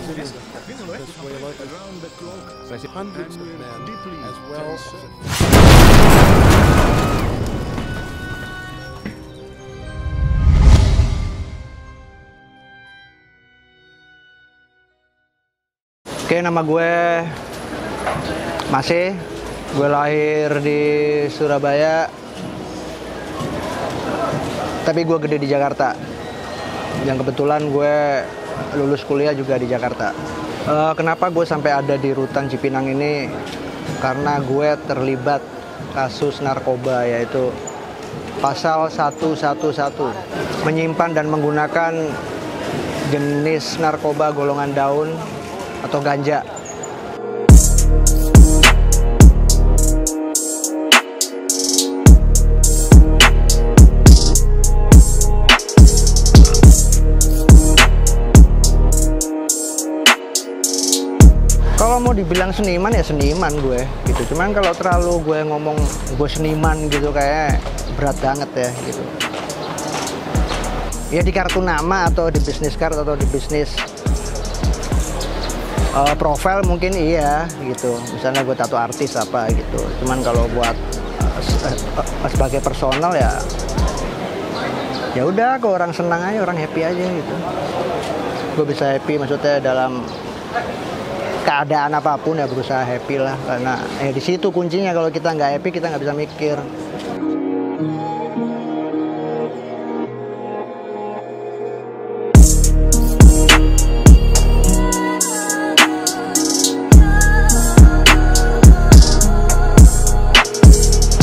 hundreds of men as well. Oke, nama gue Masih. Gue lahir di Surabaya, tapi gue gede di Jakarta. Yang kebetulan gue lulus kuliah juga di Jakarta. Kenapa gue sampai ada di Rutan Cipinang ini? Karena gue terlibat kasus narkoba, yaitu pasal 111, menyimpan dan menggunakan jenis narkoba golongan daun atau ganja. Kalau mau dibilang seniman ya seniman gue gitu. Cuman kalau terlalu gue ngomong gue seniman gitu kayak berat banget ya gitu. Ya di kartu nama atau di bisnis card atau di bisnis profile mungkin iya gitu. Misalnya gue tato artis apa gitu. Cuman kalau buat sebagai personal ya udah, kalau orang senang aja, orang happy aja gitu. Gue bisa happy maksudnya dalam keadaan apapun ya berusaha happy lah, karena ya di situ kuncinya. Kalau kita nggak happy kita nggak bisa mikir.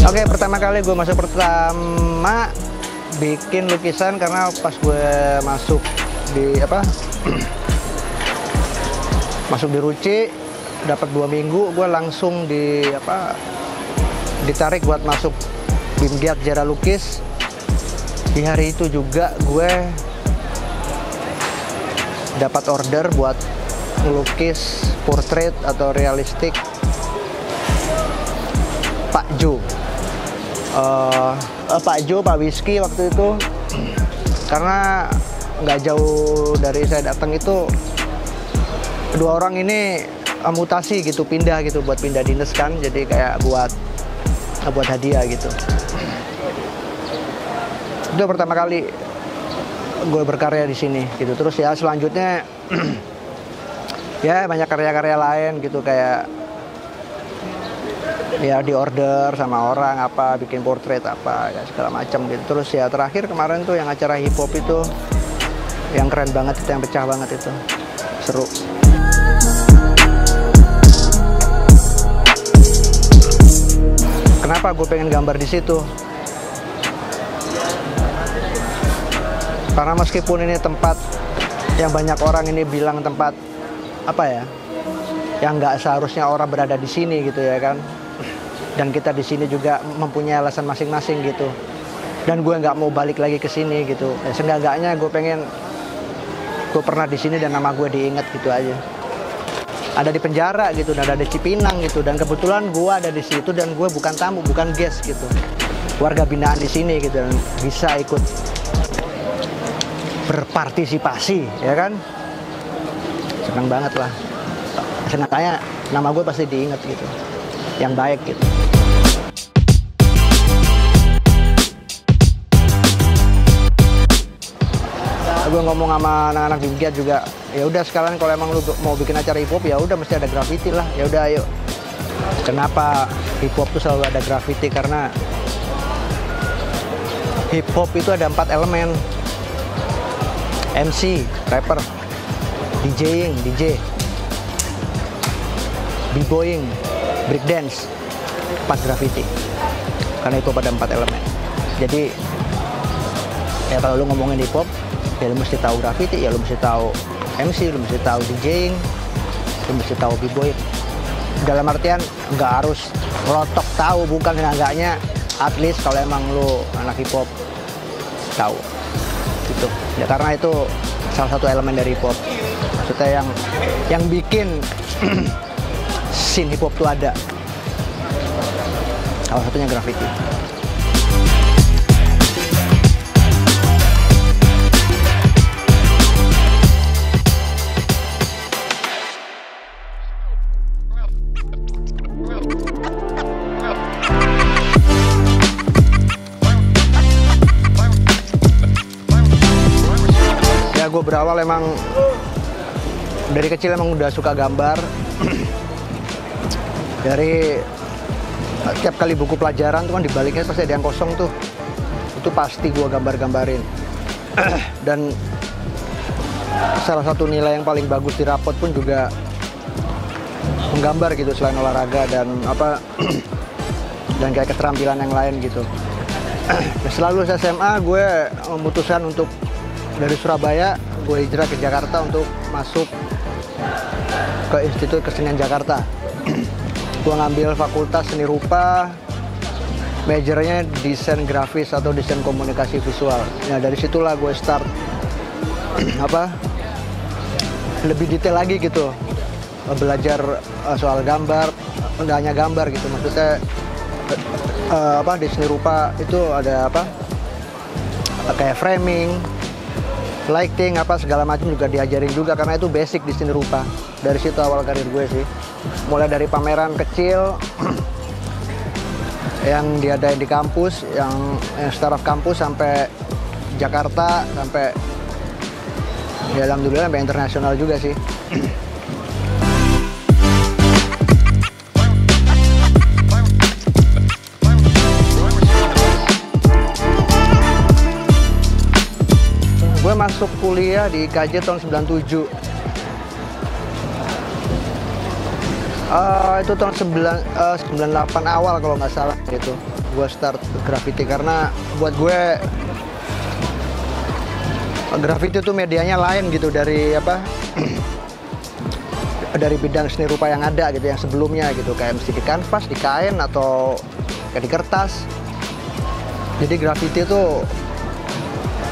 Oke, pertama kali gue masuk bikin lukisan karena pas gue masuk di masuk di Ruci, dapat 2 minggu, gue langsung ditarik buat masuk BIM Giat Jara Lukis. Di hari itu juga gue dapat order buat melukis portrait atau realistik Pak Jo. Pak Jo, Pak Whisky waktu itu, karena nggak jauh dari saya datang itu, kedua orang ini mutasi gitu, pindah gitu, buat pindah dinas kan, jadi kayak buat hadiah gitu. Itu pertama kali gue berkarya di sini gitu. Terus ya selanjutnya ya banyak karya-karya lain gitu, kayak ya di order sama orang apa, bikin portrait apa ya segala macam gitu. Terus ya terakhir kemarin tuh yang acara hip hop itu, yang keren banget itu, yang pecah banget itu, seru. Kenapa gue pengen gambar di situ? Karena meskipun ini tempat yang banyak orang ini bilang tempat yang nggak seharusnya orang berada di sini gitu ya kan. Dan kita di sini juga mempunyai alasan masing-masing gitu. Dan gue nggak mau balik lagi ke sini gitu. Ya, seenggak-enggaknya gue pengen gue pernah di sini dan nama gue diingat gitu aja. Ada di penjara gitu, dan ada di Cipinang gitu, dan kebetulan gue ada di situ dan gue bukan tamu, bukan guest gitu, warga binaan di sini gitu, dan bisa ikut berpartisipasi ya kan. Senang banget lah. Senangnya nama gue pasti diingat gitu, yang baik gitu. Gue ngomong sama anak-anak di Giat juga, ya udah sekalian kalau emang lu mau bikin acara hip hop ya udah mesti ada graffiti lah. Ya udah ayo. Kenapa hip hop tuh selalu ada graffiti? Karena hip hop itu ada 4 elemen: MC, rapper, DJ, b-boying, breakdance, 4 graffiti. Karena hip hop ada 4 elemen. Jadi ya kalau lu ngomongin hip hop, ya lu mesti tahu graffiti, ya lu mesti tahu MC, lu mesti tahu DJing, lu mesti tahu b-boy. Dalam artian nggak harus ngelotok tahu, bukan, enggaknya at least kalau emang lu anak hip hop tahu gitu. Ya karena itu salah satu elemen dari hip hop. Maksudnya yang bikin scene hip hop tuh ada. Salah satunya graffiti. gue berawal emang dari kecil emang udah suka gambar. Dari tiap kali buku pelajaran tuh kan dibaliknya pasti ada yang kosong tuh. Itu pasti gue gambar-gambarin. Dan salah satu nilai yang paling bagus di rapot pun juga menggambar gitu, selain olahraga dan apa dan kayak keterampilan yang lain gitu. Setelah lulus SMA gue memutuskan untuk dari Surabaya gue hijrah ke Jakarta untuk masuk ke Institut Kesenian Jakarta. Gue ngambil fakultas seni rupa, majornya desain grafis atau desain komunikasi visual. Nah dari situlah gue start lebih detail lagi gitu, belajar soal gambar, nggak hanya gambar gitu, maksudnya di seni rupa itu ada kayak framing, lighting segala macam juga diajarin juga karena itu basic di seni rupa. Dari situ awal karir gue sih, mulai dari pameran kecil yang diadain di kampus, yang startup kampus sampai Jakarta, sampai ya alhamdulillah sampai internasional juga sih. Gue masuk kuliah di IKJ tahun 97. Itu tahun 98 awal kalau nggak salah gitu. Gue start graffiti karena buat gue graffiti itu medianya lain gitu dari dari bidang seni rupa yang ada gitu, yang sebelumnya gitu, kayak mesti di kanvas, di kain atau kayak di kertas. Jadi graffiti itu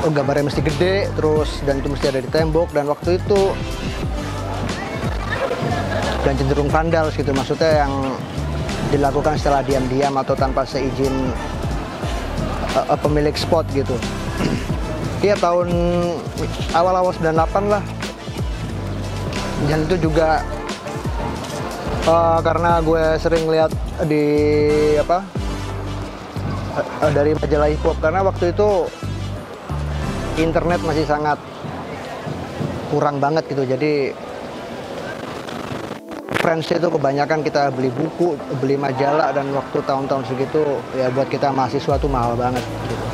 gambarnya mesti gede terus dan itu mesti ada di tembok, dan waktu itu dan cenderung vandal gitu, maksudnya yang dilakukan setelah diam-diam atau tanpa seizin pemilik spot gitu. Iya tahun awal-awal 98 lah. Dan itu juga karena gue sering lihat di dari majalah hip hop, karena waktu itu internet masih sangat kurang banget gitu, jadi friends itu kebanyakan kita beli buku, beli majalah, dan waktu tahun-tahun segitu ya buat kita mahasiswa tuh mahal banget gitu.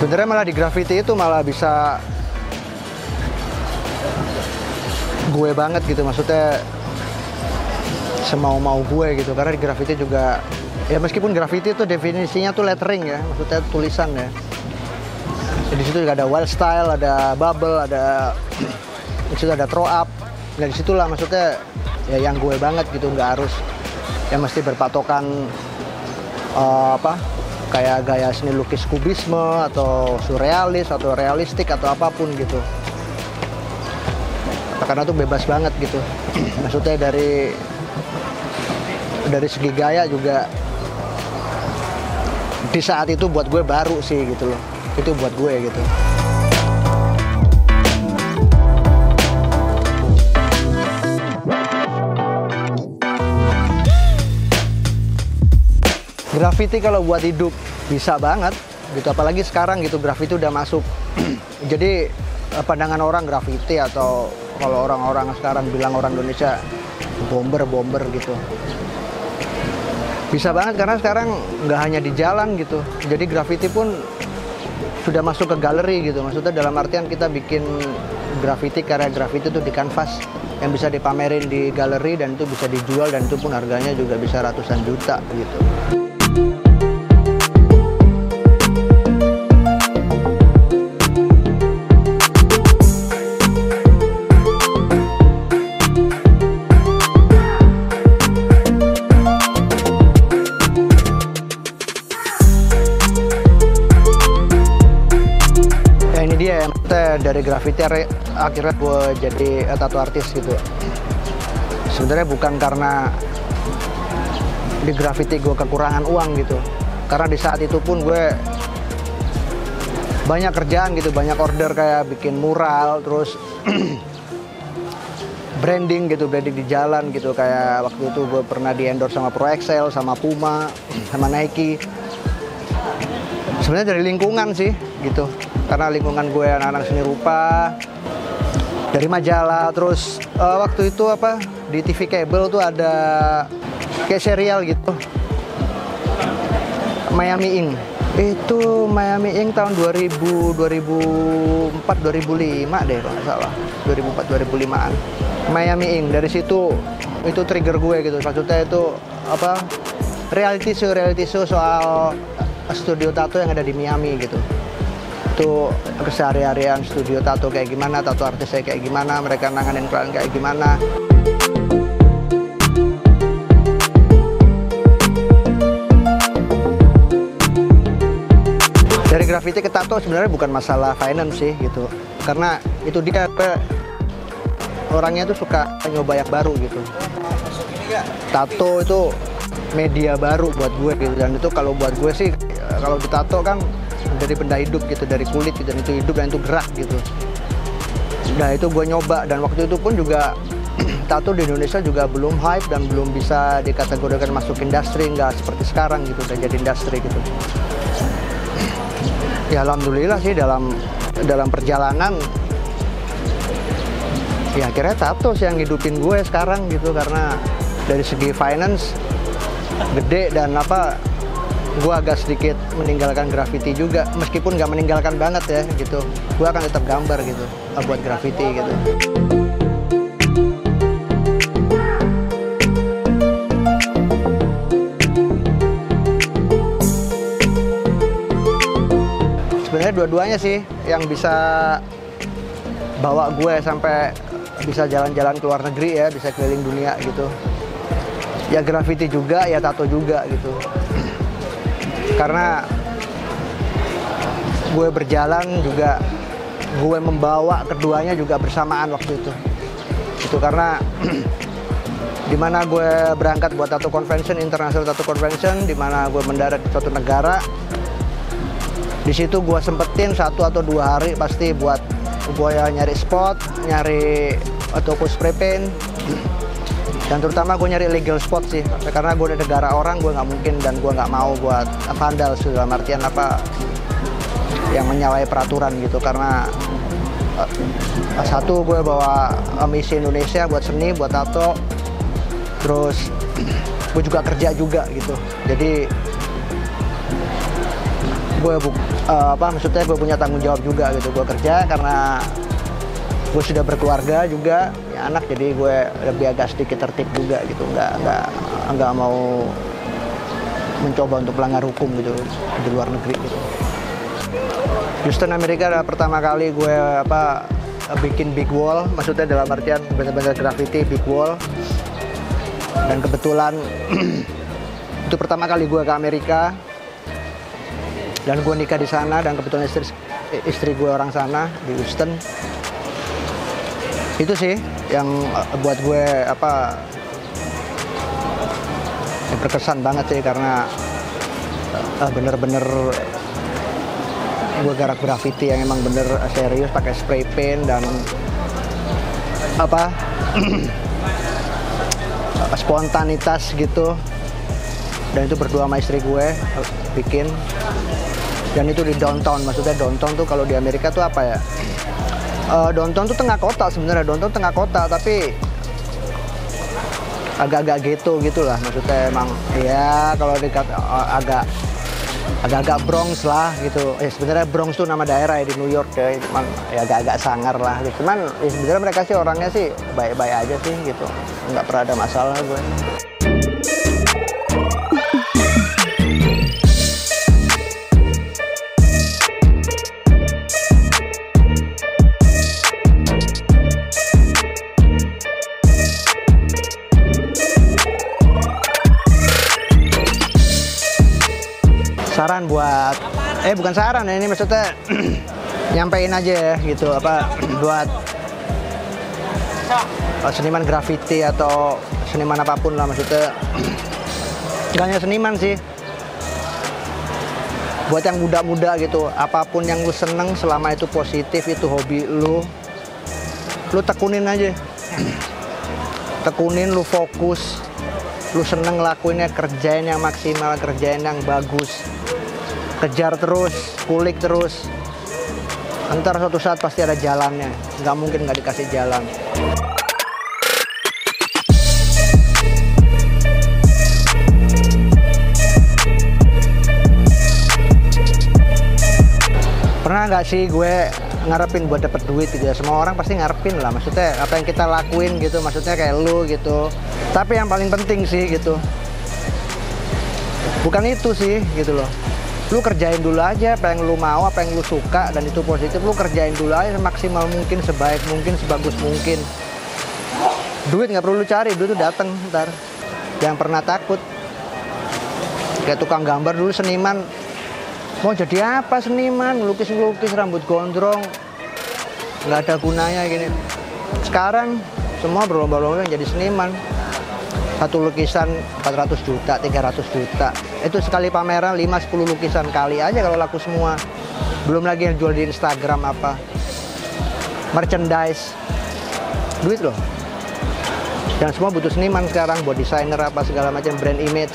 Sebenarnya malah di graffiti itu malah bisa gue banget gitu, maksudnya semau-mau gue gitu, karena di graffiti juga ya meskipun graffiti itu definisinya tuh lettering ya, maksudnya tulisan ya. Di situ juga ada wild style, ada bubble, ada di situ ada throw up. Dari situlah maksudnya ya yang gue banget gitu, nggak harus yang mesti berpatokan kayak gaya seni lukis kubisme atau surrealis atau realistik atau apapun gitu. Karena tuh bebas banget gitu. Maksudnya dari segi gaya juga di saat itu buat gue baru sih gitu loh. Itu buat gue gitu. Graffiti kalau buat hidup bisa banget gitu, apalagi sekarang gitu graffiti udah masuk. Jadi pandangan orang graffiti, atau kalau orang-orang sekarang bilang orang Indonesia bomber gitu, bisa banget karena sekarang nggak hanya di jalan gitu, jadi graffiti pun sudah masuk ke galeri gitu. Maksudnya dalam artian kita bikin graffiti, karya graffiti itu di kanvas yang bisa dipamerin di galeri, dan itu bisa dijual, dan itu pun harganya juga bisa ratusan juta gitu. Dari graffiti akhirnya gue jadi tattoo artist gitu. Sebenarnya bukan karena di graffiti gue kekurangan uang gitu, karena di saat itu pun gue banyak kerjaan gitu, banyak order kayak bikin mural, terus branding gitu, branding di jalan gitu. Kayak waktu itu gue pernah di endorse sama Pro Excel, sama Puma, sama Nike. Sebenarnya dari lingkungan sih gitu, karena lingkungan gue anak-anak seni rupa, dari majalah. Terus waktu itu apa di TV kabel tuh ada kayak serial gitu, Miami Ink. Itu Miami Ink tahun 2004 2005 deh kalau nggak salah, 2004 2005an. Miami Ink, dari situ itu trigger gue gitu. Maksudnya itu apa, reality show soal studio tato yang ada di Miami gitu. Itu keseharian studio tato kayak gimana, tato artisnya kayak gimana, mereka nanganin klien kayak gimana. Dari graffiti ke tato sebenarnya bukan masalah finance sih gitu, karena itu dia orangnya tuh suka nyoba yang baru gitu. Tato itu media baru buat gue gitu, dan itu kalau buat gue sih, kalau ditato kan dari benda hidup gitu, dari kulit gitu, dan itu hidup dan itu gerak gitu. Nah itu gue nyoba, dan waktu itu pun juga tato di Indonesia juga belum hype dan belum bisa dikategorikan masuk industri, nggak seperti sekarang gitu, udah jadi industri gitu. Ya alhamdulillah sih dalam perjalanan ya akhirnya tato sih yang hidupin gue sekarang gitu, karena dari segi finance gede, dan apa, gue agak sedikit meninggalkan graffiti juga, meskipun nggak meninggalkan banget ya gitu. Gue akan tetap gambar gitu buat graffiti gitu. Sebenarnya dua-duanya sih yang bisa bawa gue sampai bisa jalan-jalan ke luar negeri ya, bisa keliling dunia gitu. Ya graffiti juga, ya tato juga gitu. Karena gue berjalan juga, gue membawa keduanya juga bersamaan waktu itu. Itu karena dimana gue berangkat buat tato convention, international tato convention, dimana gue mendarat di suatu negara. Di situ gue sempetin 1 atau 2 hari pasti buat gue ya nyari spot, nyari toko spray paint, dan terutama gue nyari legal spot sih, karena gue di negara orang, gue nggak mungkin dan gue nggak mau buat vandal dalam artian apa yang menyalahi peraturan gitu. Karena satu, gue bawa misi Indonesia buat seni, buat tato, terus gue juga kerja juga gitu. Jadi gue maksudnya gue punya tanggung jawab juga gitu. Gue kerja karena gue sudah berkeluarga juga, ya anak, jadi gue lebih agak sedikit tertib juga gitu, nggak mau mencoba untuk melanggar hukum gitu di luar negeri gitu. Houston, Amerika adalah pertama kali gue bikin big wall, maksudnya dalam artian benar-benar graffiti big wall. Dan kebetulan itu pertama kali gue ke Amerika, dan gue nikah di sana, dan kebetulan istri gue orang sana di Houston. Itu sih yang buat gue berkesan banget sih, karena bener-bener gue garap graffiti yang emang bener serius, pakai spray paint dan spontanitas gitu. Dan itu berdua sama istri gue bikin. Dan itu di downtown, maksudnya downtown tuh kalau di Amerika tuh apa ya? Downtown tuh tengah kota sebenarnya, downtown tengah kota, tapi agak-agak ghetto gitulah, maksudnya emang ya kalau dekat agak-agak Bronx lah gitu. Sebenarnya Bronx tuh nama daerah ya di New York ya, cuman ya agak-agak sangar lah gitu. Cuman ya sebenarnya mereka sih orangnya sih baik-baik aja sih gitu, nggak pernah ada masalah gue. Saran buat, bukan saran ya, ini maksudnya nyampein aja ya gitu, buat seniman graffiti atau seniman apapun lah, maksudnya nggak hanya seniman sih, buat yang muda-muda gitu, apapun yang lu seneng selama itu positif, itu hobi lu tekunin aja. tekunin, lu fokus, lu seneng lakuinnya, kerjain yang maksimal, kerjain yang bagus, kejar terus, kulik terus. Ntar suatu saat pasti ada jalannya, nggak mungkin nggak dikasih jalan. Pernah nggak sih gue ngarepin buat dapet duit gitu ya? Semua orang pasti ngarepin lah, maksudnya apa yang kita lakuin gitu, maksudnya kayak lu gitu. Tapi yang paling penting sih gitu, bukan itu sih gitu loh. Lu kerjain dulu aja apa yang lu mau, apa yang lu suka, dan itu positif. Lu kerjain dulu aja semaksimal mungkin, sebaik mungkin, sebagus mungkin. Duit nggak perlu lu cari, duit tuh dateng ntar. Jangan pernah takut. Kayak tukang gambar dulu, seniman. Mau jadi apa seniman? Lukis-lukis, rambut gondrong, nggak ada gunanya gini. Sekarang semua berlomba-lomba jadi seniman. Satu lukisan 400 juta, 300 juta. Itu sekali pameran 5-10 lukisan, kali aja kalau laku semua. Belum lagi yang jual di Instagram apa. Merchandise. Duit loh. Dan semua butuh seniman sekarang, buat desainer apa segala macam, brand image.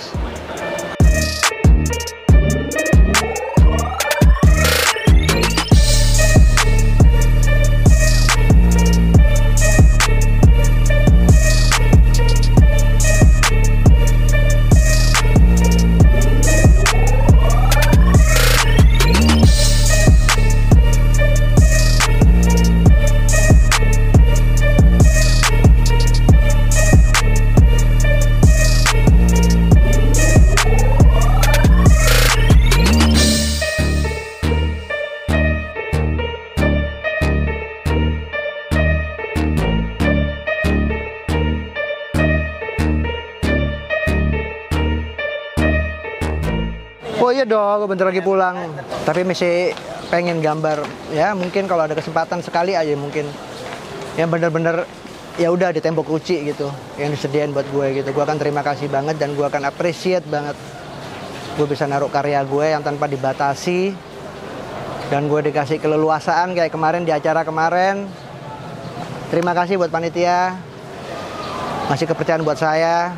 Oh iya dong, gue bentar lagi pulang. Tapi masih pengen gambar. Ya mungkin kalau ada kesempatan sekali aja mungkin. Yang bener-bener ya udah di tembok Ruci gitu. Yang disediain buat gue gitu. Gue akan terima kasih banget dan gue akan appreciate banget. Gue bisa naruh karya gue yang tanpa dibatasi. Dan gue dikasih keleluasaan kayak kemarin di acara kemarin. Terima kasih buat panitia. Masih kepercayaan buat saya.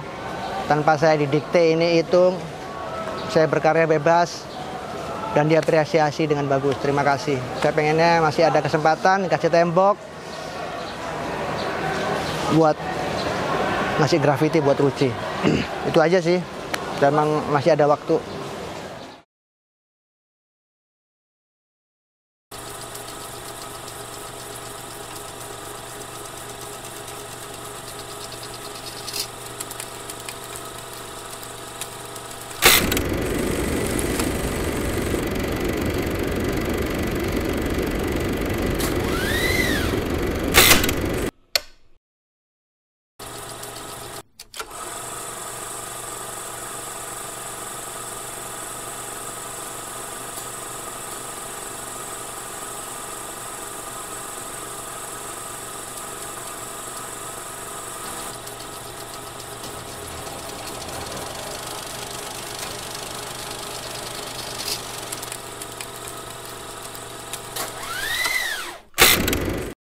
Tanpa saya didikte ini itu. Saya berkarya bebas dan diapresiasi dengan bagus. Terima kasih. Saya pengennya masih ada kesempatan dikasih tembok buat ngasih graffiti buat Ruci. Itu aja sih. Dan memang masih ada waktu.